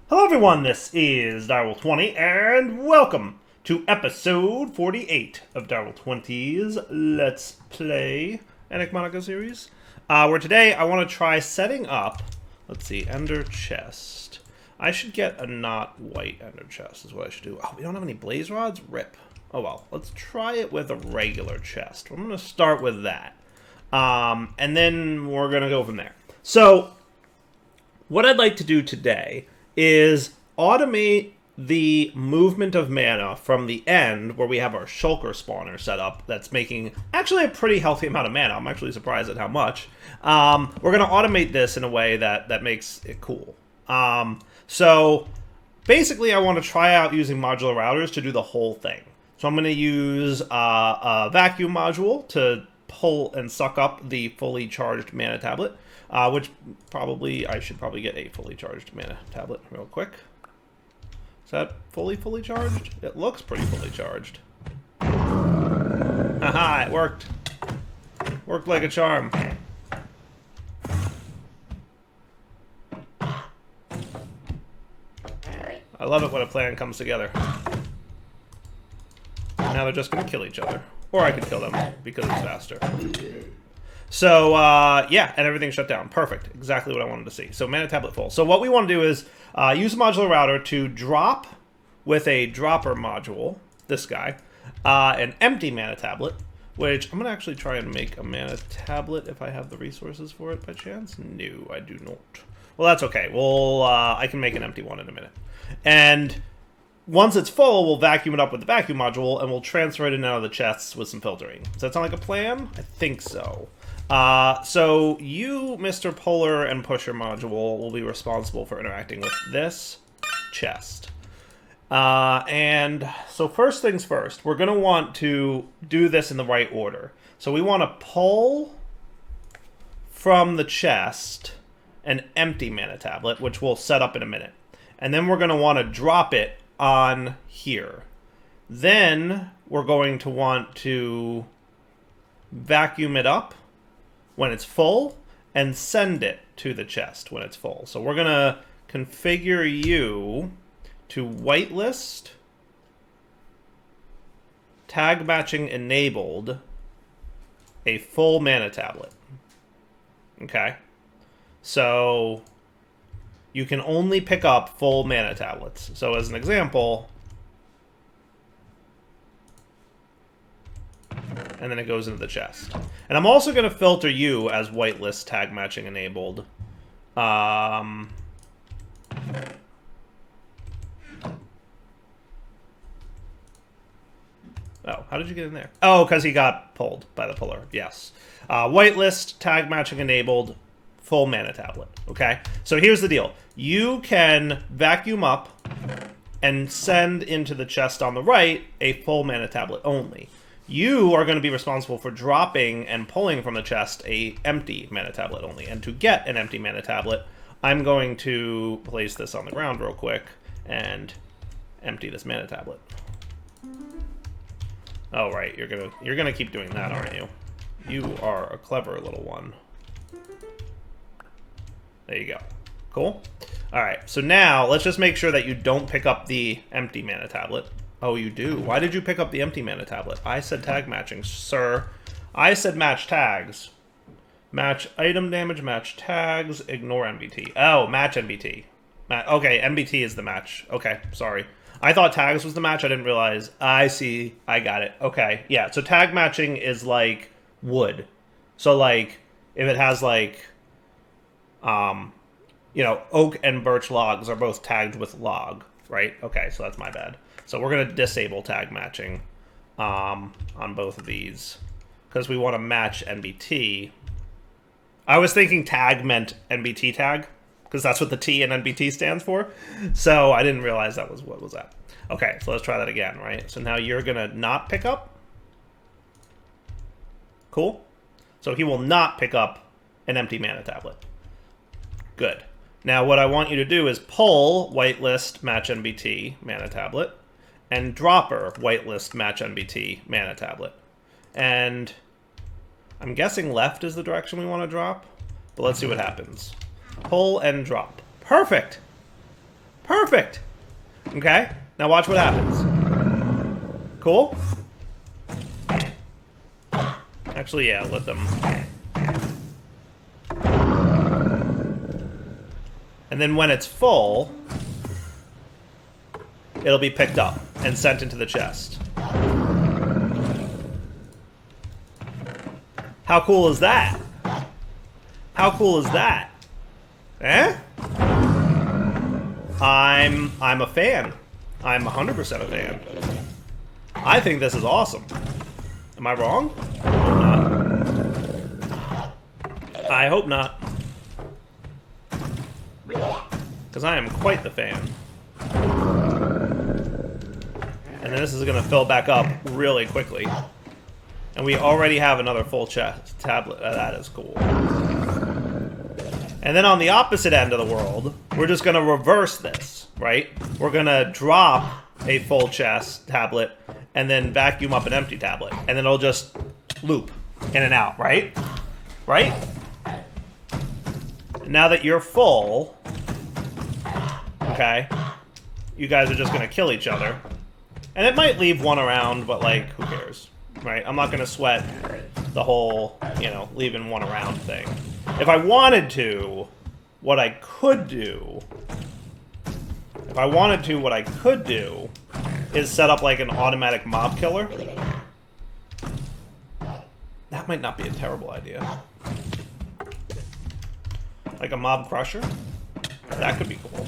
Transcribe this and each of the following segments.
Hello everyone, this is Direwolf20, and welcome to episode 48 of Direwolf20's Let's Play Enigmatica series. Where today I want to try setting up, let's see, Ender Chest. I should get a not white Ender Chest is what I should do. Oh, we don't have any blaze rods? Rip. Oh well, let's try it with a regular chest. I'm going to start with that. And then we're going to go from there. So, what I'd like to do today is automate the movement of mana from the end where we have our shulker spawner set up that's making actually a pretty healthy amount of mana. I'm actually surprised at how much. We're going to automate this in a way that makes it cool. So basically I want to try out using modular routers to do the whole thing. So I'm going to use a vacuum module to pull and suck up the fully charged mana tablet. Which I should probably get a fully charged mana tablet real quick. Is that fully charged? It looks pretty fully charged. Haha, it worked. Worked like a charm. I love it when a plan comes together. Now they're just gonna kill each other. Or I could kill them because it's faster. So, yeah, and everything shut down. Perfect. Exactly what I wanted to see. So, mana tablet full. So what we want to do is use a modular router to drop with a dropper module, this guy, an empty mana tablet, which I'm going to actually try and make a mana tablet if I have the resources for it by chance. No, I do not. Well, that's okay. Well, I can make an empty one in a minute. And once it's full, we'll vacuum it up with the vacuum module, and we'll transfer it in and out of the chests with some filtering. Does that sound like a plan? I think so. So you, Mr. Puller and Pusher module, will be responsible for interacting with this chest. And so first things first, we're going to want to do this in the right order. So we want to pull from the chest an empty mana tablet, which we'll set up in a minute. And then we're going to want to drop it on here. Then we're going to want to vacuum it up when it's full, and send it to the chest when it's full. So we're going to configure you to whitelist, tag matching enabled, a full mana tablet. Okay? So you can only pick up full mana tablets. So as an example, and then it goes into the chest. And I'm also going to filter you as whitelist tag matching enabled. Oh, how did you get in there? Oh, because he got pulled by the puller. Yes. Whitelist tag matching enabled, full mana tablet. Okay? So here's the deal. You can vacuum up and send into the chest on the right a full mana tablet only. You are going to be responsible for dropping and pulling from the chest a empty mana tablet only. And to get an empty mana tablet, I'm going to place this on the ground real quick and empty this mana tablet. Oh, right. You're gonna keep doing that, aren't you? You are a clever little one. There you go. Cool. All right. So now let's just make sure that you don't pick up the empty mana tablet. Oh, you do? Why did you pick up the empty mana tablet? I said tag matching, sir. I said match tags. Match item damage, match tags, ignore NBT. Oh, match NBT. Okay, NBT is the match. Okay, sorry. I thought tags was the match. I didn't realize. I see. I got it. Okay, yeah. So tag matching is like wood. So like if it has like, you know, oak and birch logs are both tagged with log, right? Okay, so that's my bad. So we're going to disable tag matching on both of these because we want to match NBT. I was thinking tag meant NBT tag because that's what the T in NBT stands for. So I didn't realize that was what was that. Okay, so let's try that again, right? So now you're going to not pick up. Cool. So he will not pick up an empty mana tablet. Good. Now what I want you to do is pull whitelist match NBT mana tablet and dropper whitelist match NBT mana tablet. And I'm guessing left is the direction we want to drop, but let's see what happens. Pull and drop. Perfect! Perfect. Okay, now watch what happens. Cool? Actually, yeah, let them. And then when it's full, it'll be picked up and sent into the chest. How cool is that? How cool is that? Eh? I'm a fan. I'm 100% a fan. I think this is awesome. Am I wrong? I hope not. Because I am quite the fan. And then this is going to fill back up really quickly. And we already have another full chest tablet. That is cool. And then on the opposite end of the world, we're just going to reverse this, right? We're going to drop a full chest tablet and then vacuum up an empty tablet. And then it'll just loop in and out, right? Right? Now that you're full, okay, you guys are just going to kill each other. And it might leave one around, but, like, who cares, right? I'm not going to sweat the whole, you know, leaving one around thing. If I wanted to, what I could do is set up, like, an automatic mob killer. That might not be a terrible idea. Like a mob crusher? That could be cool.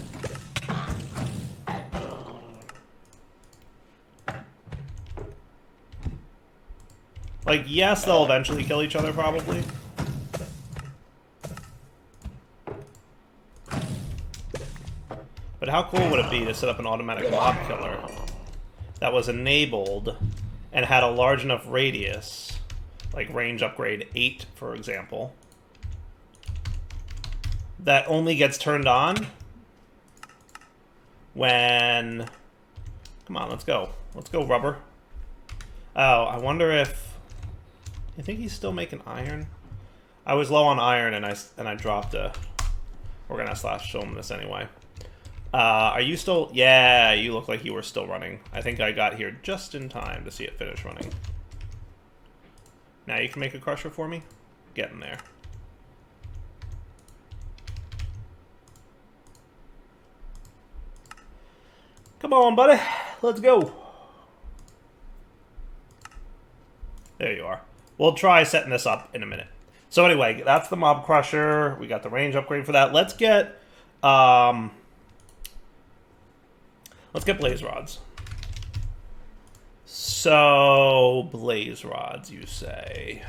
Like, yes, they'll eventually kill each other, probably. But how cool would it be to set up an automatic mob killer that was enabled and had a large enough radius, like range upgrade 8, for example, that only gets turned on when... Come on, let's go. Let's go, rubber. Oh, I wonder if... You think he's still making iron? I was low on iron and I dropped a... We're gonna slash show him this anyway. Are you still... Yeah, you look like you were still running. I think I got here just in time to see it finish running. Now you can make a crusher for me? Get in there. Come on, buddy. Let's go. There you are. We'll try setting this up in a minute. So anyway, that's the mob crusher. We got the range upgrade for that. Let's get blaze rods. So blaze rods, you say?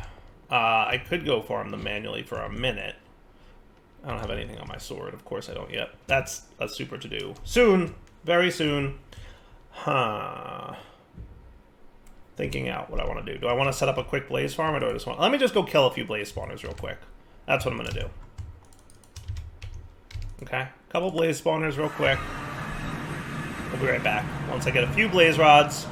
I could go farm them manually for a minute. I don't have anything on my sword. Of course I don't yet. That's a super to do. Soon. Very soon. Huh. Thinking out what I want to do. Do I want to set up a quick blaze farm, or do I just want... Let me just go kill a few blaze spawners real quick. That's what I'm going to do. Okay. Couple blaze spawners real quick. We'll be right back. Once I get a few blaze rods,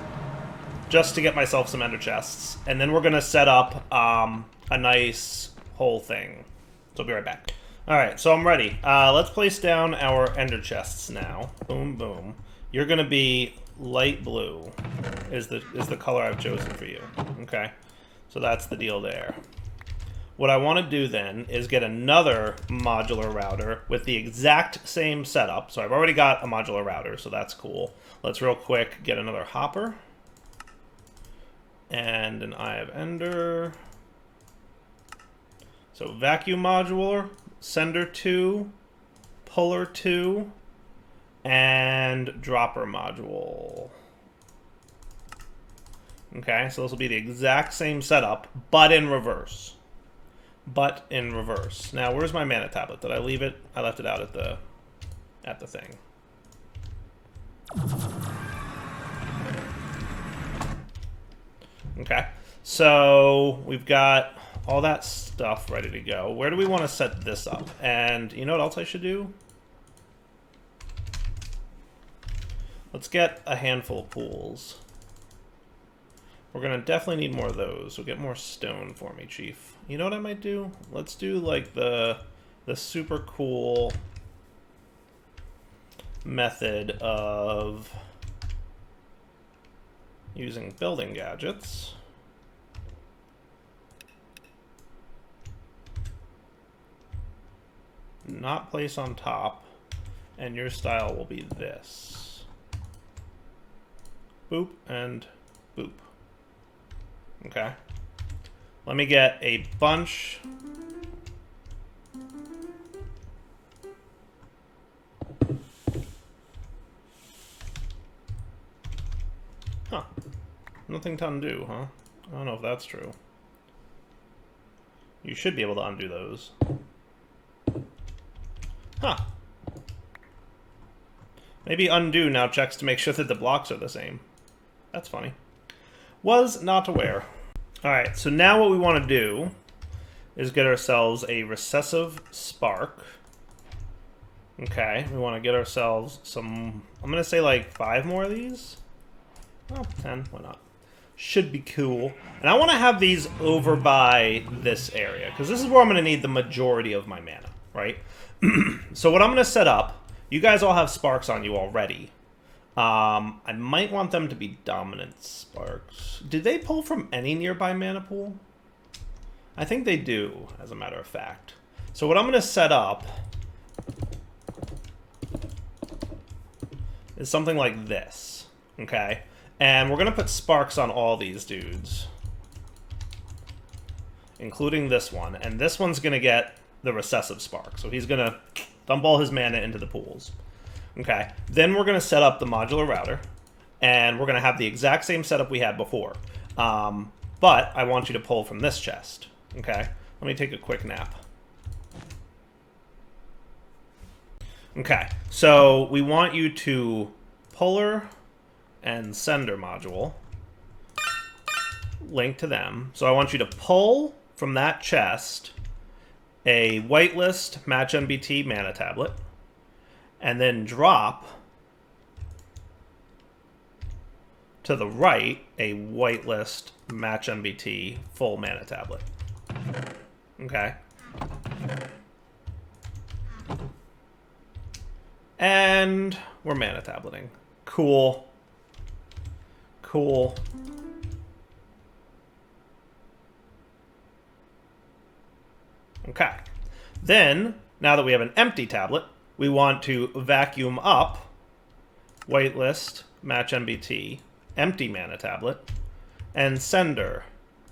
just to get myself some ender chests. And then we're going to set up a nice whole thing. So I'll be right back. Alright, so I'm ready. Let's place down our ender chests now. Boom, boom. You're going to be light blue is the color I've chosen for you. Okay, so that's the deal there. What I want to do then is get another modular router with the exact same setup. So I've already got a modular router, so that's cool. Let's real quick get another hopper. And an Eye of Ender. So vacuum modular, sender 2, puller 2, and dropper module. Okay, so this will be the exact same setup, but in reverse. Now, where's my mana tablet? Did I leave it? I left it out at the thing. Okay, so we've got all that stuff ready to go. Where do we want to set this up? And you know what else I should do? Let's get a handful of pools. We're going to definitely need more of those. So get more stone for me, Chief. You know what I might do? Let's do like the super cool method of using building gadgets. Not place on top, and your style will be this. Boop and boop. Okay. Let me get a bunch. Huh. Nothing to undo, huh? I don't know if that's true. You should be able to undo those. Huh. Maybe undo now checks to make sure that the blocks are the same. That's funny. Was not aware. Alright, so now what we want to do is get ourselves a recessive spark. Okay, we want to get ourselves some... I'm going to say like 5 more of these. Oh, 10, why not? Should be cool. And I want to have these over by this area, because this is where I'm going to need the majority of my mana, right? So what I'm going to set up, you guys all have sparks on you already. I might want them to be dominant sparks. Did they pull from any nearby mana pool? I think they do, as a matter of fact. So what I'm going to set up is something like this, okay? And we're going to put sparks on all these dudes, including this one. And this one's going to get the recessive spark. So he's going to dump all his mana into the pools. Okay. Then we're going to set up the modular router. And we're going to have the exact same setup we had before. But I want you to pull from this chest. Okay. Let me take a quick nap. Okay. So we want you to puller and sender module. Link to them. So I want you to pull from that chest a whitelist match MBT mana tablet, and then drop to the right a whitelist match MBT full mana tablet. Okay. And we're mana tableting. Cool. Cool. Okay. Then, now that we have an empty tablet, we want to vacuum up whitelist match MBT empty mana tablet and sender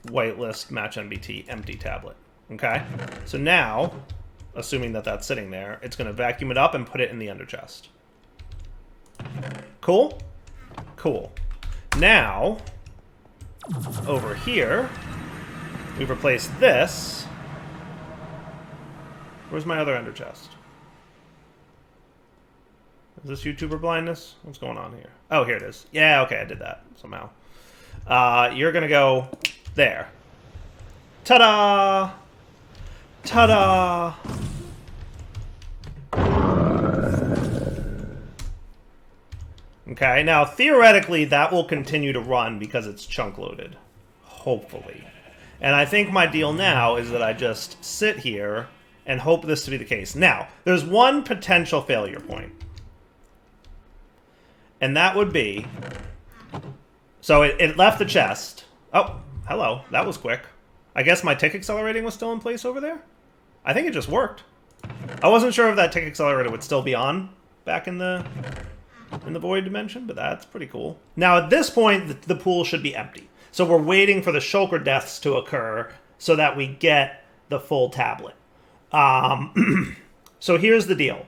whitelist match MBT empty tablet. Okay? So now, assuming that that's sitting there, it's going to vacuum it up and put it in the under chest. Cool? Cool. Now, over here, we've replaced this. Where's my other ender chest? Is this YouTuber blindness? What's going on here? Oh, here it is. Yeah, okay, I did that somehow. You're gonna go there. Ta-da! Ta-da! Okay, now theoretically that will continue to run because it's chunk loaded. Hopefully. And I think my deal now is that I just sit here and hope this to be the case. Now, there's one potential failure point. And that would be... So it left the chest. Oh, hello. That was quick. I guess my tick accelerating was still in place over there? I think it just worked. I wasn't sure if that tick accelerator would still be on back in the void dimension, but that's pretty cool. Now, at this point, the pool should be empty. So we're waiting for the shulker deaths to occur so that we get the full tablet. So here's the deal.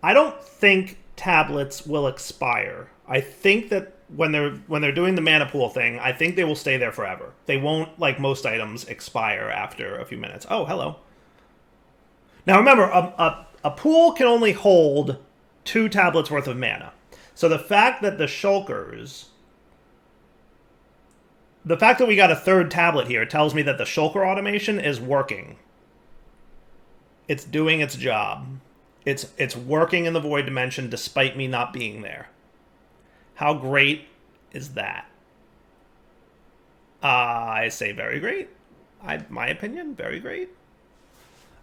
I don't think tablets will expire. I think that when they're doing the mana pool thing, I think they will stay there forever. They won't, like most items, expire after a few minutes. Oh, hello. Now remember, a pool can only hold 2 tablets worth of mana. So the fact that the shulkers... The fact that we got a 3rd tablet here tells me that the shulker automation is working. It's doing its job. It's working in the void dimension despite me not being there. How great is that? I say very great. My opinion, very great.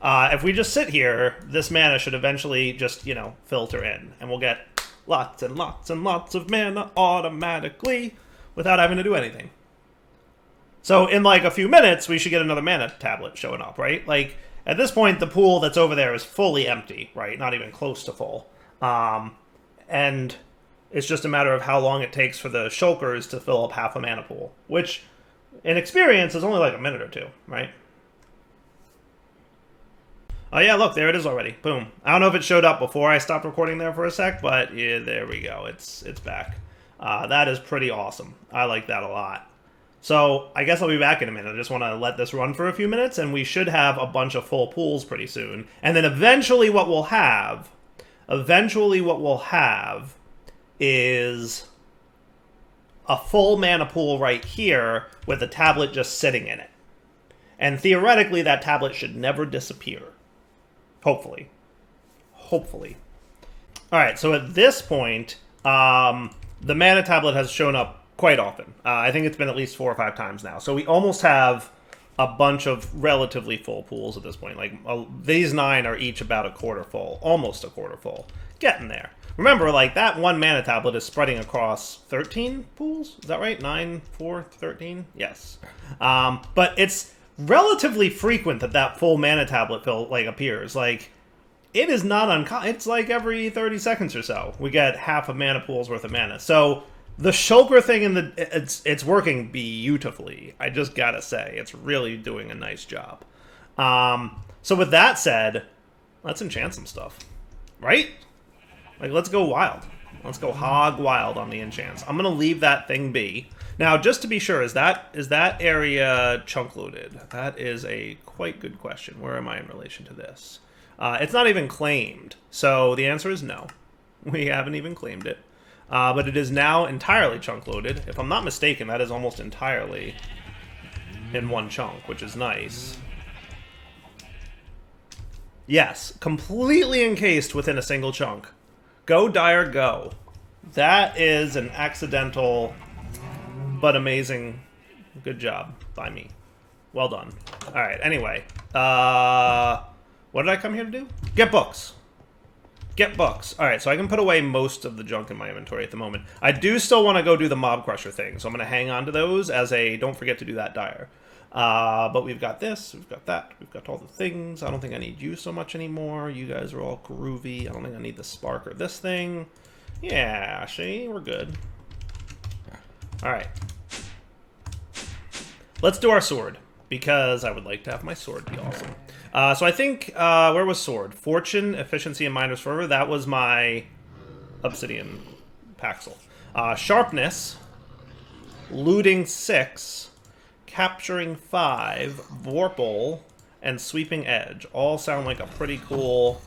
If we just sit here, this mana should eventually just, filter in. And we'll get Lots and lots and lots of mana automatically without having to do anything. So in like a few minutes, we should get another mana tablet showing up, right? Like, at this point, the pool that's over there is fully empty, right? Not even close to full. And it's just a matter of how long it takes for the shulkers to fill up half a mana pool, which, in experience, is only like a minute or two, right? Oh yeah, look, there it is already. Boom. I don't know if it showed up before I stopped recording there for a sec, but yeah, there we go. It's back. That is pretty awesome. I like that a lot. So I guess I'll be back in a minute. I just want to let this run for a few minutes, and we should have a bunch of full pools pretty soon. And then eventually what we'll have is a full mana pool right here with a tablet just sitting in it. And theoretically, that tablet should never disappear. Hopefully. Hopefully. All right, so at this point, the mana tablet has shown up quite often. I think it's been at least 4 or 5 times now. So we almost have a bunch of relatively full pools at this point. Like, these 9 are each about a quarter full. Almost a quarter full. Getting there. Remember, like, that one mana tablet is spreading across 13 pools? Is that right? 9, 4, 13? Yes. But it's relatively frequent that that full mana tablet appears. Like, it is not uncommon. It's like every 30 seconds or so. We get half a mana pool's worth of mana. So the shulker thing it's working beautifully. I just gotta say, it's really doing a nice job. So with that said, let's enchant some stuff, right? Like, let's go wild. Let's go hog wild on the enchants. I'm gonna leave that thing be. Now, just to be sure, is that area chunk loaded? That is a quite good question. Where am I in relation to this? It's not even claimed, so the answer is no. We haven't even claimed it. But it is now entirely chunk loaded. If I'm not mistaken, that is almost entirely in one chunk, which is nice. Yes, completely encased within a single chunk. Go, Dire, go. That is an accidental but amazing good job by me. Well done. Alright, anyway. What did I come here to do? Get books. Get books. Alright, so I can put away most of the junk in my inventory at the moment. I do still want to go do the mob crusher thing, so I'm going to hang on to those as a don't forget to do that, Dire. But we've got this, we've got that, we've got all the things. I don't think I need you so much anymore. You guys are all groovy. I don't think I need the spark or this thing. Yeah, see, we're good. Alright. Let's do our sword, because I would like to have my sword be awesome. So I think, where was sword? Fortune, efficiency, and miner's fervor. That was my obsidian paxel. Sharpness, looting 6, capturing 5, vorpal, and sweeping edge. All sound like a pretty cool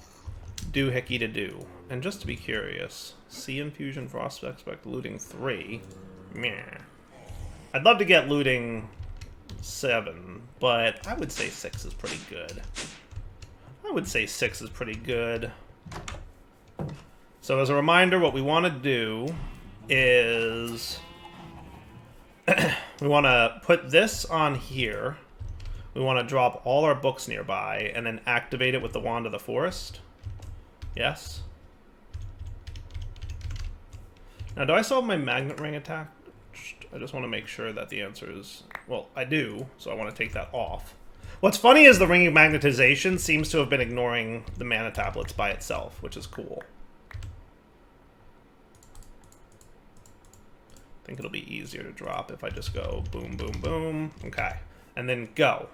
doohickey to do. And just to be curious, sea infusion, frost expect, looting 3. Meh. I'd love to get looting 7, but I would say 6 is pretty good. I would say 6 is pretty good. So as a reminder, what we want to do is we want to put this on here. We want to drop all our books nearby and then activate it with the Wand of the Forest. Yes. Now, do I still have my magnet ring attack? I just want to make sure that the answer is... Well, I do, so I want to take that off. What's funny is the ring of magnetization seems to have been ignoring the mana tablets by itself, which is cool. I think it'll be easier to drop if I just go boom, boom, boom. Okay. And then go.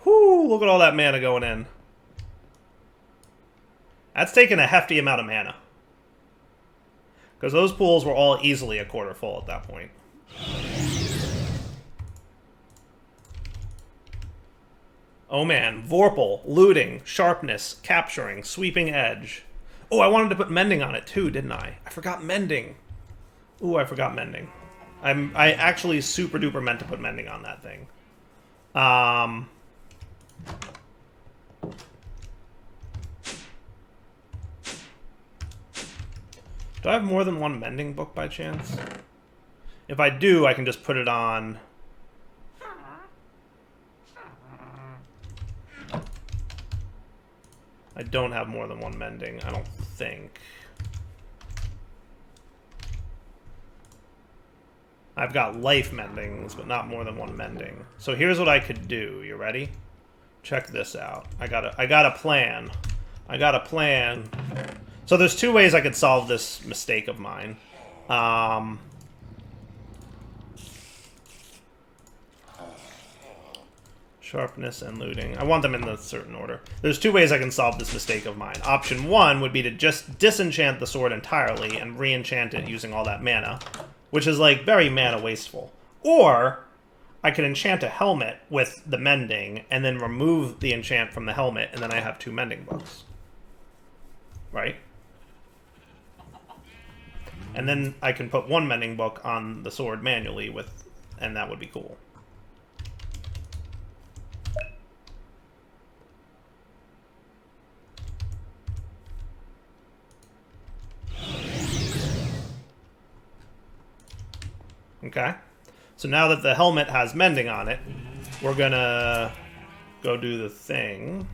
Whoo, look at all that mana going in. That's taking a hefty amount of mana. Because those pools were all easily a quarter full at that point. Oh man, vorpal, looting, sharpness, capturing, sweeping edge. Oh, I wanted to put mending on it too, didn't I? I forgot mending. Ooh, I forgot mending. I actually super duper meant to put mending on that thing. Do I have more than one mending book by chance? If I do, I can just put it on... I don't have more than one mending, I don't think. I've got life mendings, but not more than one mending. So here's what I could do. You ready? Check this out. I got a plan. I got a plan. So there's two ways I could solve this mistake of mine. Sharpness and looting. I want them in the certain order. There's two ways I can solve this mistake of mine. Option one would be to just disenchant the sword entirely and re-enchant it using all that mana, which is like very mana wasteful. Or I can enchant a helmet with the mending and then remove the enchant from the helmet, and then I have 2 mending books. Right? And then I can put 1 mending book on the sword manually and that would be cool. Okay, so now that the helmet has mending on it, we're gonna go do the thing.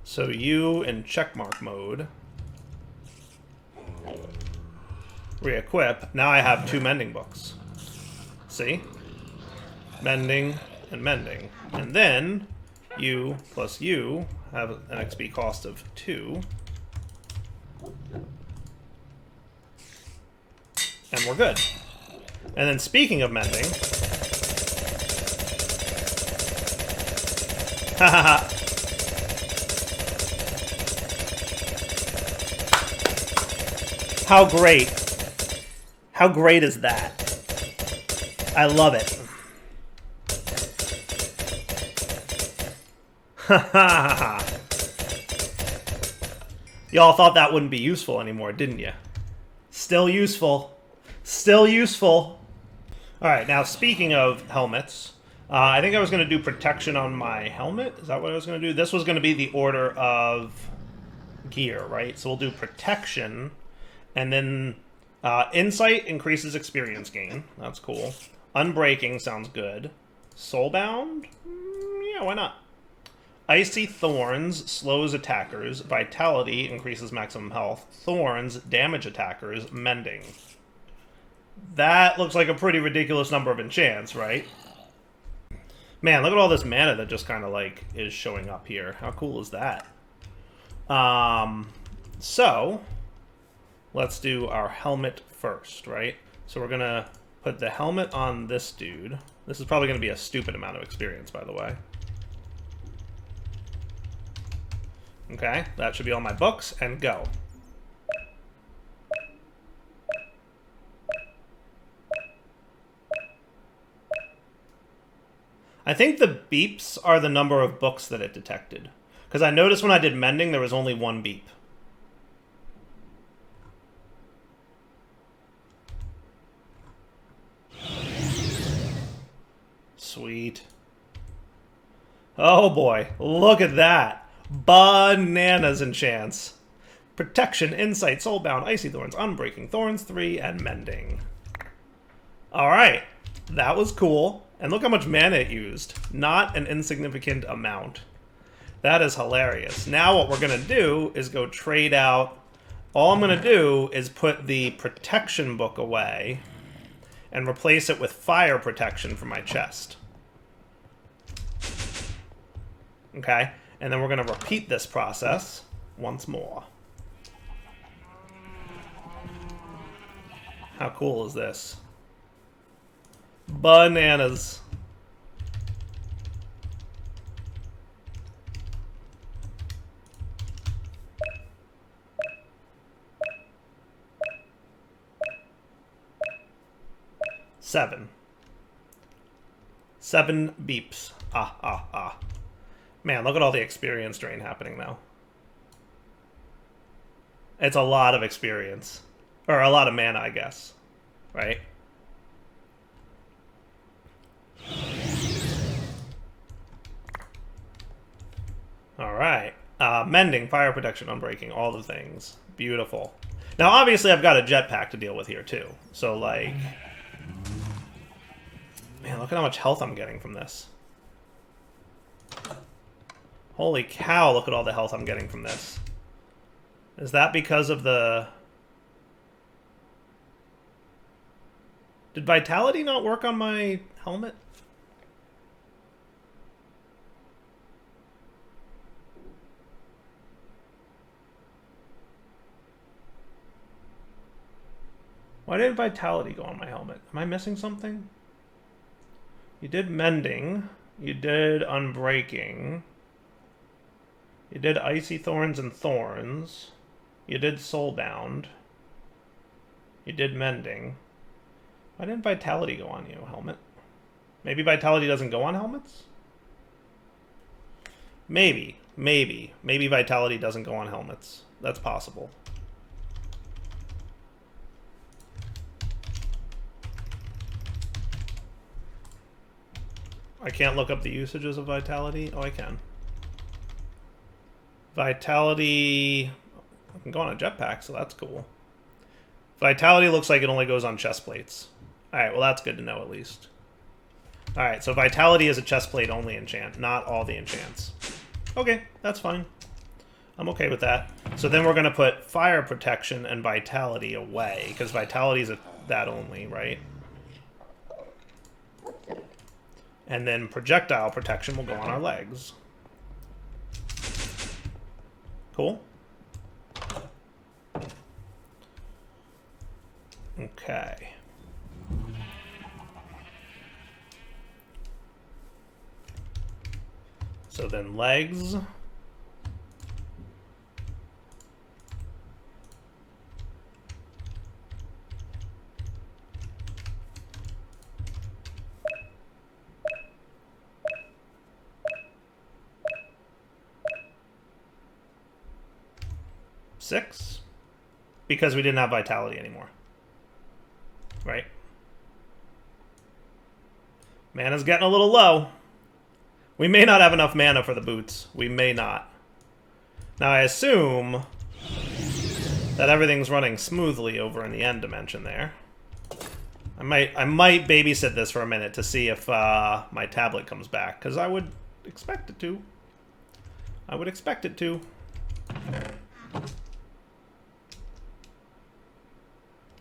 So you in checkmark mode, re-equip. Now I have 2 mending books. See? Mending and mending. And then you plus you have an XP cost of 2. And we're good. And then speaking of mending... Hahaha. How great. How great is that? I love it. Hahaha. Y'all thought that wouldn't be useful anymore, didn't you? Still useful. Still useful. Alright, now speaking of helmets, I think I was going to do protection on my helmet. Is that what I was going to do? This was going to be the order of gear, right? So we'll do protection, and then insight increases experience gain. That's cool. Unbreaking sounds good. Soulbound? Yeah, why not? Icy Thorns slows attackers. Vitality increases maximum health. Thorns damage attackers. Mending. That looks like a pretty ridiculous number of enchants, right? Man, look at all this mana that just kind of like is showing up here. How cool is that? So let's do our helmet first, right? So we're gonna put the helmet on this dude. This is probably gonna be a stupid amount of experience, by the way. Okay, that should be all my books, and go. I think the beeps are the number of books that it detected. Because I noticed when I did mending, there was only 1 beep. Sweet. Oh boy, look at that. Bananas enchants. Protection, Insight, Soulbound, Icy Thorns, Unbreaking, Thorns 3, and Mending. Alright, that was cool. And look how much mana it used. Not an insignificant amount. That is hilarious. Now what we're going to do is go trade out. All I'm going to do is put the protection book away and replace it with fire protection for my chest. Okay? And then we're going to repeat this process once more. How cool is this? Bananas. Seven beeps. Ah. Man, look at all the experience drain happening now. It's a lot of experience. Or a lot of mana, I guess. Right? Alright. Mending, fire protection, unbreaking, all the things. Beautiful. Now, obviously, I've got a jetpack to deal with here, too. So, like... Man, look at how much health I'm getting from this. Holy cow, look at all the health I'm getting from this. Is that because of the... Did Vitality not work on my helmet? Why didn't Vitality go on my helmet? Am I missing something? You did Mending. You did Unbreaking. You did Icy Thorns and Thorns. You did Soulbound. You did Mending. Why didn't Vitality go on you, helmet? Maybe Vitality doesn't go on helmets? Maybe. Maybe Vitality doesn't go on helmets. That's possible. I can't look up the usages of Vitality. Oh, I can. Vitality... I can go on a jetpack, so that's cool. Vitality looks like it only goes on chest plates. Alright, well that's good to know at least. Alright, so Vitality is a chest plate only enchant, not all the enchants. Okay, that's fine. I'm okay with that. So then we're going to put Fire Protection and Vitality away, because Vitality is that only, right? And then Projectile Protection will go on our legs. Cool. Okay. So then legs. Six, because we didn't have Vitality anymore. Right? Mana's getting a little low. We may not have enough mana for the boots. We may not. Now I assume that everything's running smoothly over in the end dimension there. I might babysit this for a minute to see if my tablet comes back, because I would expect it to. I would expect it to.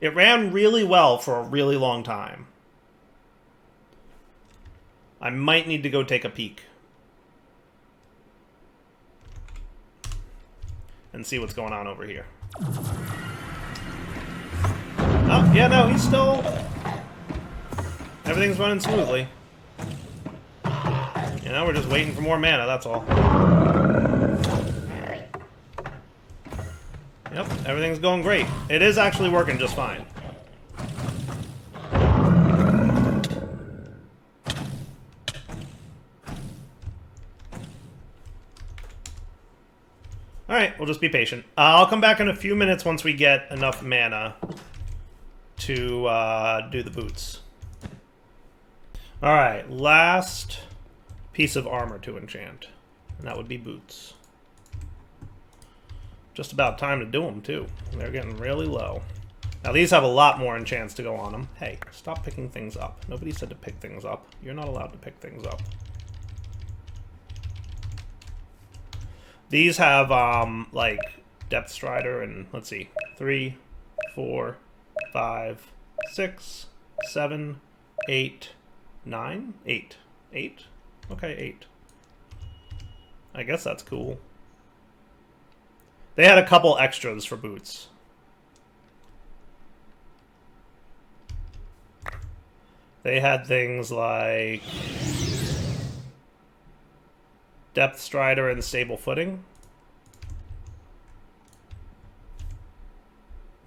It ran really well for a really long time. I might need to go take a peek. And see what's going on over here. Oh, yeah, no, he's still... Everything's running smoothly. You know, we're just waiting for more mana, that's all. Yep, everything's going great. It is actually working just fine. Alright, we'll just be patient. I'll come back in a few minutes once we get enough mana to do the boots. Alright, last piece of armor to enchant. And that would be boots. Just about time to do them, too. They're getting really low. Now, these have a lot more enchants to go on them. Hey, stop picking things up. Nobody said to pick things up. You're not allowed to pick things up. These have, like, Depth Strider and, let's see, 3, 4, 5, 6, 7, 8, 9? 8. 8? Okay, 8. I guess that's cool. They had a couple extras for boots. They had things like Depth Strider and Stable Footing.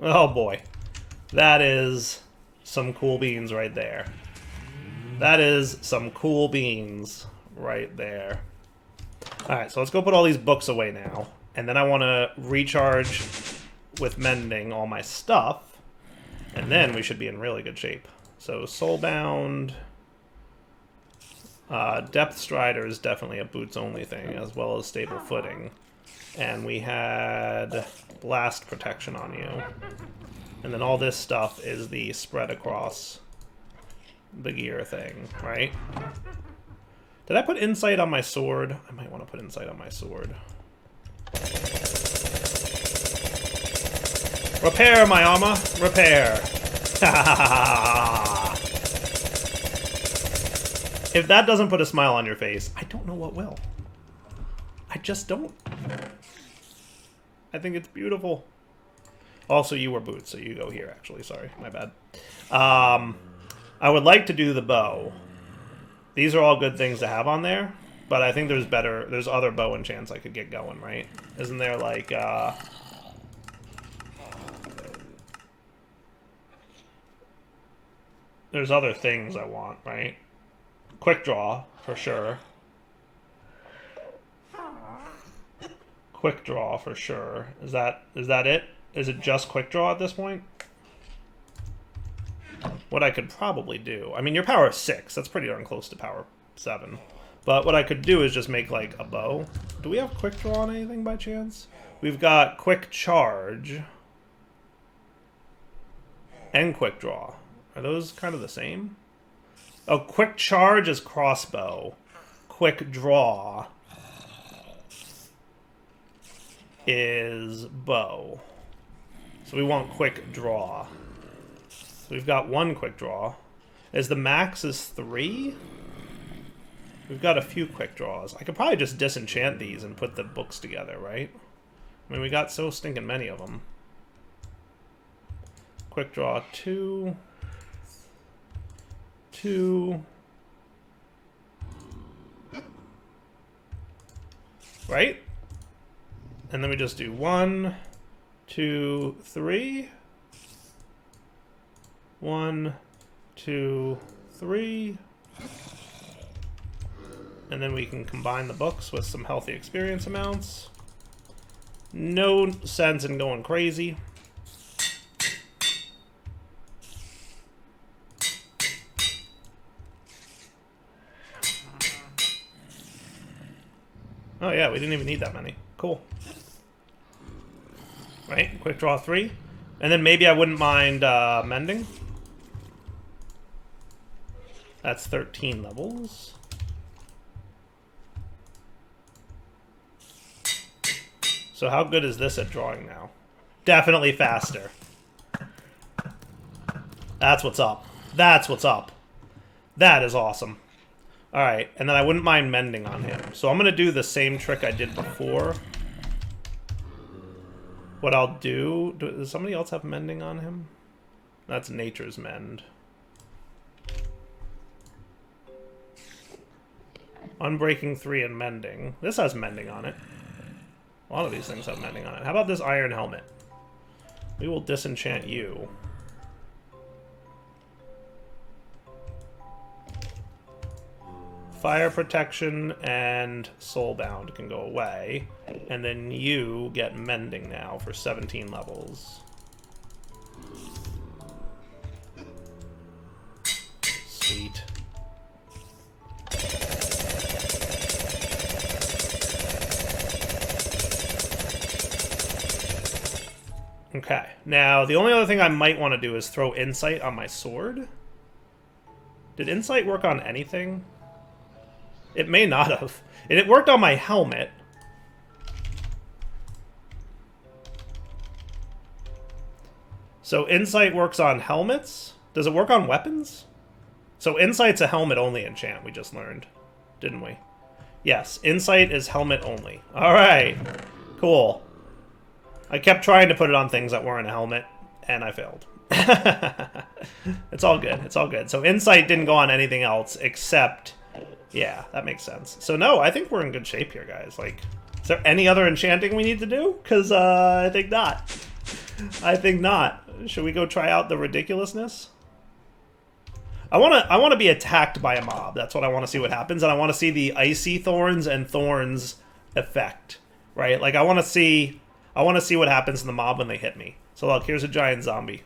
Oh boy. That is some cool beans right there. That is some cool beans right there. Alright, so let's go put all these books away now. And then I want to recharge with Mending all my stuff. And then we should be in really good shape. So Soulbound. Depth Strider is definitely a boots only thing, as well as Stable Footing. And we had blast protection on you. And then all this stuff is the spread across the gear thing, right? Did I put insight on my sword? I might want to put insight on my sword. Repair my armor. Repair. If that doesn't put a smile on your face, I don't know what will. I just don't. I think it's beautiful. Also, you were boots, so you go here, actually. Sorry, my bad. I would like to do the bow. These are all good things to have on there, but I think there's other bow enchants I could get going, right? Isn't there, like, there's other things I want, right? Quick draw, for sure. Quick draw, for sure. Is that it? Is it just quick draw at this point? What I could probably do... I mean, your power is 6. That's pretty darn close to power 7. But what I could do is just make, like, a bow. Do we have quick draw on anything by chance? We've got quick charge. And quick draw. Are those kind of the same? Oh, quick charge is crossbow. Quick draw is bow. So we want quick draw. So we've got 1 quick draw. Is the max is 3? We've got a few quick draws. I could probably just disenchant these and put the books together, right? I mean, we got so stinking many of them. Quick draw 2. 2. Right? And then we just do 1, 2, 3. 1, 2, 3. And then we can combine the books with some healthy experience amounts. No sense in going crazy. Oh yeah, we didn't even need that many. Cool. Right, quick draw 3. And then maybe I wouldn't mind mending. That's 13 levels. So how good is this at drawing now? Definitely faster. That's what's up. That's what's up. That is awesome. Alright, and then I wouldn't mind mending on him. So I'm going to do the same trick I did before. What I'll do... Does somebody else have mending on him? That's nature's mend. Unbreaking 3 and mending. This has mending on it. A lot of these things have mending on it. How about this iron helmet? We will disenchant you. Fire protection and soulbound can go away. And then you get mending now for 17 levels. Sweet. Okay, now the only other thing I might want to do is throw insight on my sword. Did insight work on anything? It may not have. It worked on my helmet. So insight works on helmets? Does it work on weapons? So insight's a helmet only enchant, we just learned, didn't we? Yes, insight is helmet only. Alright, cool. I kept trying to put it on things that weren't a helmet, and I failed. It's all good, it's all good. So insight didn't go on anything else except... Yeah, that makes sense. So no, I think we're in good shape here, guys. Like, is there any other enchanting we need to do? Because I think not. I think not. Should we go try out the ridiculousness? I want to be attacked by a mob. That's what I want to see what happens, and I want to see the icy thorns and thorns effect, right? Like I want to see what happens to the mob when they hit me. So look, here's a giant zombie.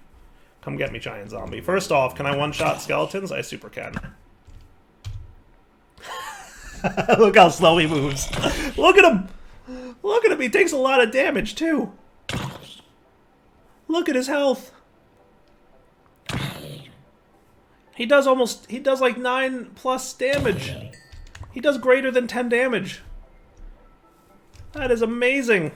Come get me, giant zombie. First off, can I one-shot skeletons? I super can. Look how slow he moves. Look at him! Look at him, he takes a lot of damage, too. Look at his health. He does like 9+ damage. He does greater than 10 damage. That is amazing.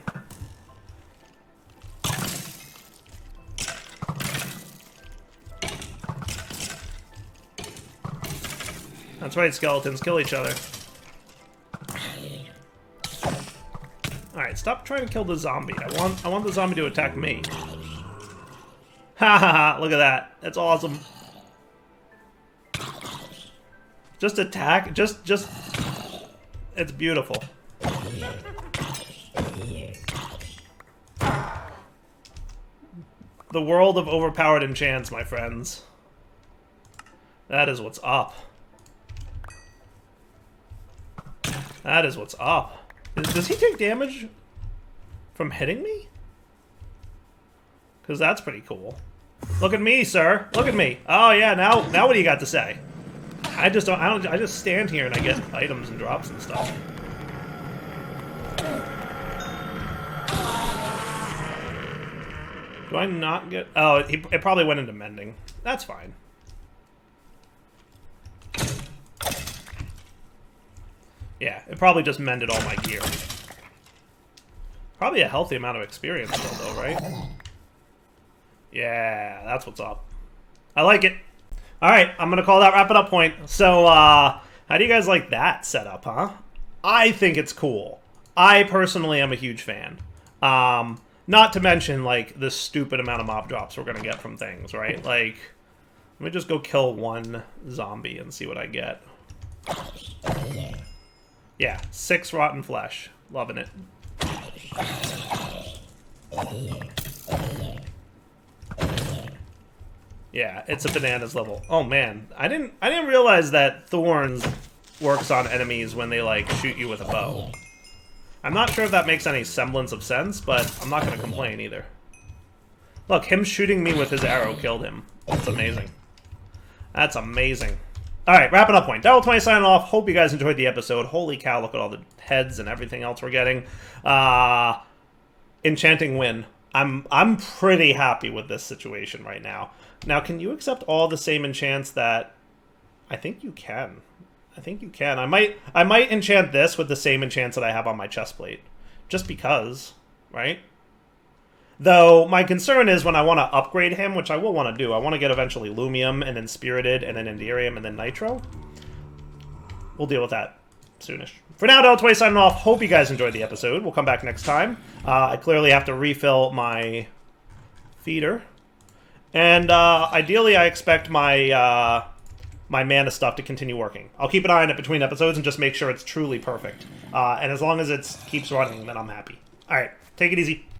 That's right, skeletons kill each other. Alright, stop trying to kill the zombie. I want the zombie to attack me. Ha ha ha, look at that. That's awesome. Just attack, just it's beautiful. The world of overpowered enchants, my friends. That is what's up. That is what's up. Does he take damage from hitting me? Because that's pretty cool. Look at me, sir. Look at me. Oh yeah, now what do you got to say? I just stand here and I get items and drops and stuff. Do I not get... Oh, it probably went into mending. That's fine. Yeah, it probably just mended all my gear. Probably a healthy amount of experience still, though, right? Yeah, that's what's up. I like it. Alright, I'm gonna call that wrap it up point. So, how do you guys like that setup, huh? I think it's cool. I personally am a huge fan. Not to mention, like, the stupid amount of mob drops we're gonna get from things, right? Like, let me just go kill one zombie and see what I get. Yeah, 6 rotten flesh. Loving it. Yeah, it's a bananas level. Oh man, I didn't realize that thorns works on enemies when they like shoot you with a bow. I'm not sure if that makes any semblance of sense, but I'm not gonna complain either. Look, him shooting me with his arrow killed him. That's amazing. That's amazing. Alright, wrapping up point. Devil20 signing off. Hope you guys enjoyed the episode. Holy cow, look at all the heads and everything else we're getting. Enchanting win. I'm pretty happy with this situation right now. Now, can you accept all the same enchants that... I think you can. I think you can. I might enchant this with the same enchants that I have on my chestplate. Just because, right? Though, my concern is when I want to upgrade him, which I will want to do. I want to get eventually Lumium, and then Spirited, and then Enderium, and then Nitro. We'll deal with that soonish. For now, Devil20 signing off. Hope you guys enjoyed the episode. We'll come back next time. I clearly have to refill my feeder. And ideally, I expect my my mana stuff to continue working. I'll keep an eye on it between episodes and just make sure it's truly perfect. And as long as it keeps running, then I'm happy. All right, take it easy.